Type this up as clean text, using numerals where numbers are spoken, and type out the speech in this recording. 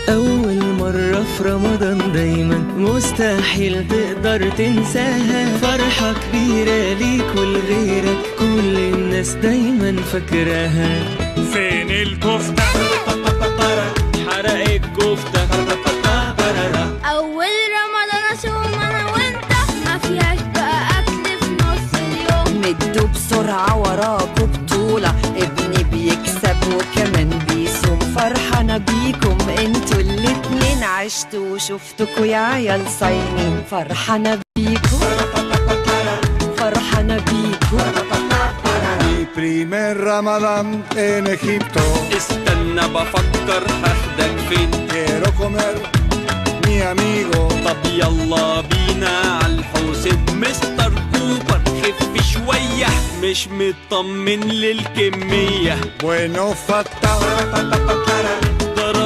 أول مرة في رمضان دايما مستحيل تقدر تنساها، فرحة كبيرة ليك ولغيرك، كل الناس دايما فاكراها. فين الكفتة؟ حرق الكفتة. أول رمضان أصوم أنا وأنت، ما فيهاش بقى أكل في نص اليوم. ندوا بسرعة وراكوا بطولة، ابني بيكسب وكمان بيصوم. فرحانة بيكم انتوا الاتنين، عشتوا وشفتكوا يا عيال صايمين. فرحانة بيكم فرحانة بيكم. Mi primer Ramadán en Egipto. استنى بفكر هاخدك فين. Quiero comer mi amigo. طب يلا بينا عالحوسين. مستر كوبر خف شوية، مش مطمن للكمية. Bueno, fatal.